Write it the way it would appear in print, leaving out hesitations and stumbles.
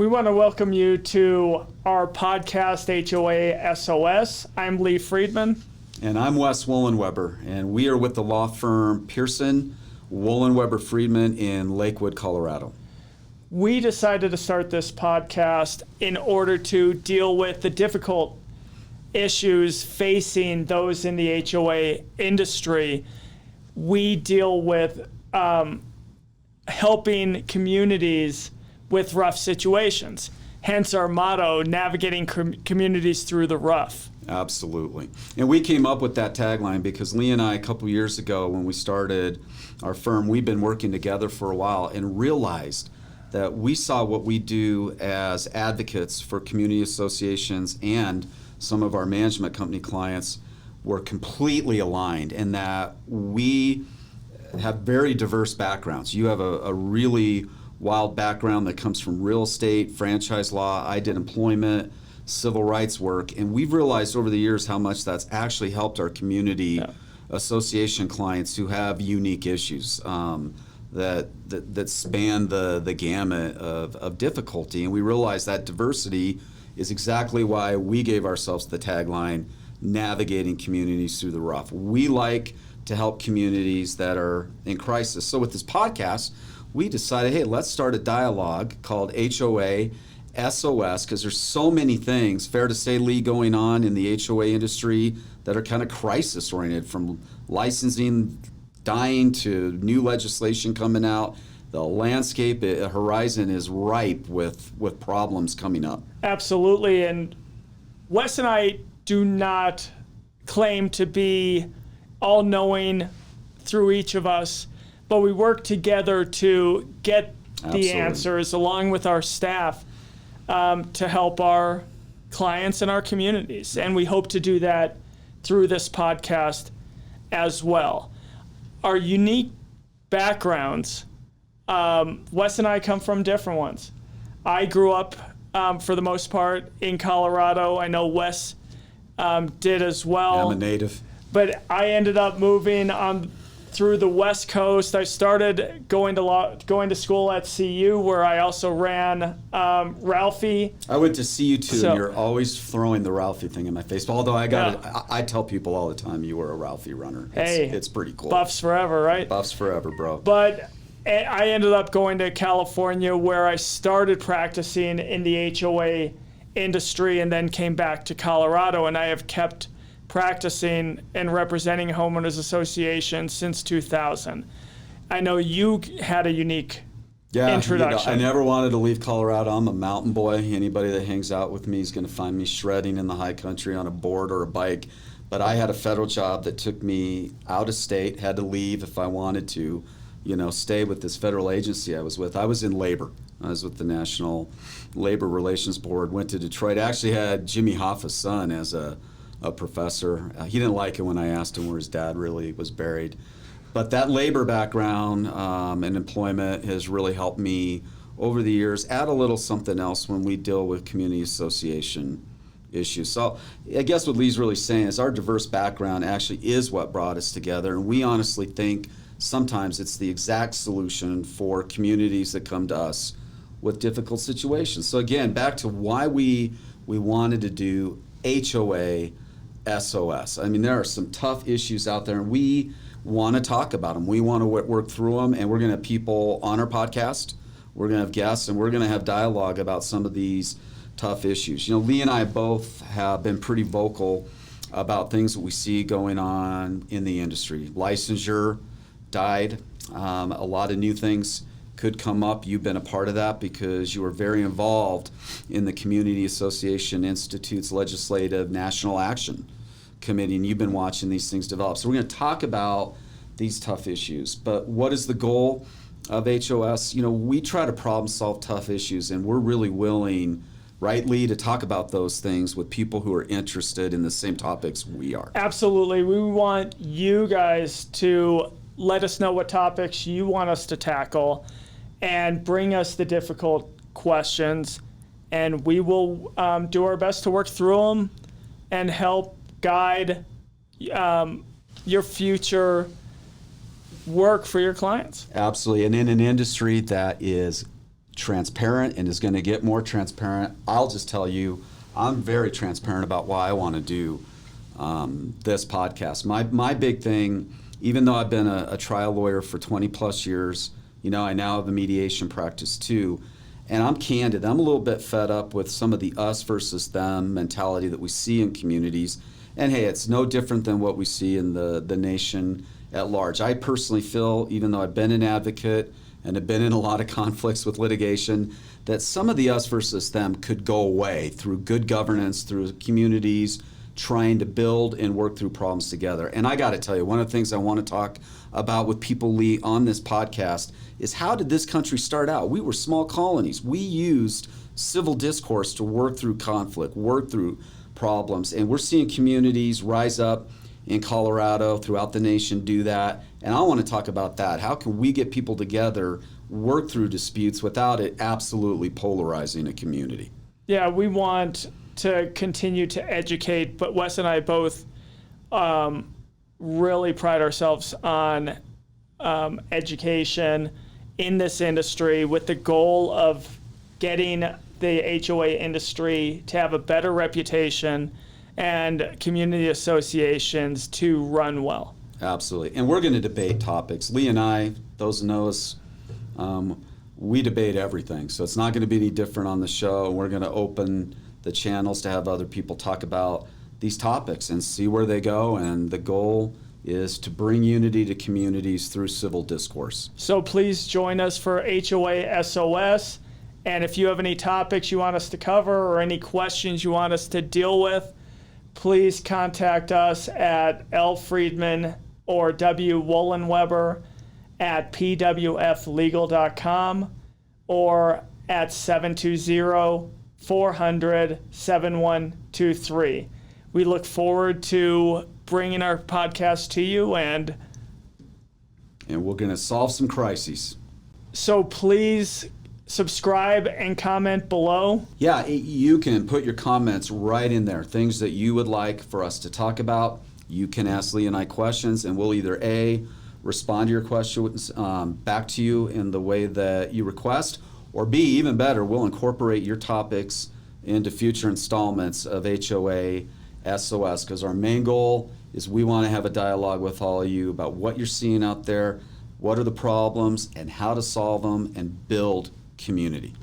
We want to welcome you to our podcast, HOA SOS. I'm Lee Freedman. And I'm Wes Wollenweber, and we are with the law firm Pearson, Wollenweber, Freedman in Lakewood, Colorado. We decided to start this podcast in order to deal with the difficult issues facing those in the HOA industry. We deal with helping communities with rough situations. Hence our motto, navigating communities through the rough. Absolutely. And we came up with that tagline because Lee and I, a couple years ago when we started our firm, we've been working together for a while and realized that we saw what we do as advocates for community associations and some of our management company clients were completely aligned, and that we have very diverse backgrounds. You have a really wild background that comes from real estate, franchise law. I did employment, civil rights work, and we've realized over the years how much that's actually helped our community association clients who have unique issues that span the gamut of difficulty. And we realized that diversity is exactly why we gave ourselves the tagline, navigating communities through the rough. We like to help communities that are in crisis. So with this podcast, we decided, hey, let's start a dialogue called HOA SOS, because there's so many things, fair to say, Lee, going on in the HOA industry that are kind of crisis-oriented, from licensing dying to new legislation coming out. The landscape horizon is ripe with problems coming up. Absolutely, and Wes and I do not claim to be all-knowing through each of us, but we work together to get the answers along with our staff to help our clients and our communities. And we hope to do that through this podcast as well. Our unique backgrounds, Wes and I come from different ones. I grew up, for the most part, in Colorado. I know Wes did as well. I'm a native. But I ended up moving on through the West Coast. I started going to school at CU, where I also ran Ralphie. I went to CU too, and you're always throwing the Ralphie thing in my face. Although I tell people all the time you were a Ralphie runner. It's pretty cool. Buffs forever, right? Buffs forever, bro. But I ended up going to California, where I started practicing in the HOA industry, and then came back to Colorado, and I have kept practicing and representing homeowners associations since 2000. I know you had a unique introduction. I never wanted to leave Colorado. I'm a mountain boy. Anybody that hangs out with me is going to find me shredding in the high country on a board or a bike. But I had a federal job that took me out of state, had to leave if I wanted to, stay with this federal agency I was with. I was in labor. I was with the National Labor Relations Board, went to Detroit. I actually had Jimmy Hoffa's son as a professor. He didn't like it when I asked him where his dad really was buried. But that labor background and employment has really helped me over the years add a little something else when we deal with community association issues. So I guess what Lee's really saying is our diverse background actually is what brought us together, and we honestly think sometimes it's the exact solution for communities that come to us with difficult situations. So again, back to why we wanted to do HOA SOS. I mean, there are some tough issues out there, and we want to talk about them. We want to work through them, and we're going to have people on our podcast. We're going to have guests, and we're going to have dialogue about some of these tough issues. Lee and I both have been pretty vocal about things that we see going on in the industry. Licensure died. A lot of new things could come up. You've been a part of that because you were very involved in the Community Association Institute's Legislative National Action Committee, and you've been watching these things develop. So we're going to talk about these tough issues. But what is the goal of HOS? We try to problem solve tough issues, and we're really willing, right, Lee, to talk about those things with people who are interested in the same topics we are. Absolutely. We want you guys to let us know what topics you want us to tackle and bring us the difficult questions, and we will do our best to work through them and help guide your future work for your clients. Absolutely. And in an industry that is transparent and is going to get more transparent. I'll just tell you, I'm very transparent about why I want to do this podcast. My big thing, even though I've been a trial lawyer for 20 plus years, I now have a mediation practice too. And I'm candid. I'm a little bit fed up with some of the us versus them mentality that we see in communities. And hey, it's no different than what we see in the nation at large. I personally feel, even though I've been an advocate and have been in a lot of conflicts with litigation, that some of the us versus them could go away through good governance, through communities trying to build and work through problems together. And I got to tell you, one of the things I want to talk about with people, Lee, on this podcast is how did this country start out? We were small colonies. We used civil discourse to work through conflict, work through problems. And we're seeing communities rise up in Colorado, throughout the nation, do that. And I want to talk about that. How can we get people together, work through disputes without it absolutely polarizing a community? Yeah, we want to continue to educate, but Wes and I both really pride ourselves on education in this industry with the goal of getting the HOA industry to have a better reputation and community associations to run well. Absolutely. And we're going to debate topics. Lee and I, those who know us, we debate everything. So it's not going to be any different on the show. We're going to open the channels to have other people talk about these topics and see where they go. And the goal is to bring unity to communities through civil discourse. So please join us for HOA SOS. And if you have any topics you want us to cover or any questions you want us to deal with, please contact us at L. Freedman or W. Wollenweber at pwflegal.com or at 720-400-7123. We look forward to bringing our podcast to you, and we're going to solve some crises. So please subscribe and comment below. Yeah, you can put your comments right in there, things that you would like for us to talk about. You can ask Lee and I questions, and we'll either A, respond to your questions back to you in the way that you request, or B, even better, we'll incorporate your topics into future installments of HOA SOS, because our main goal is we want to have a dialogue with all of you about what you're seeing out there, what are the problems, and how to solve them and build community.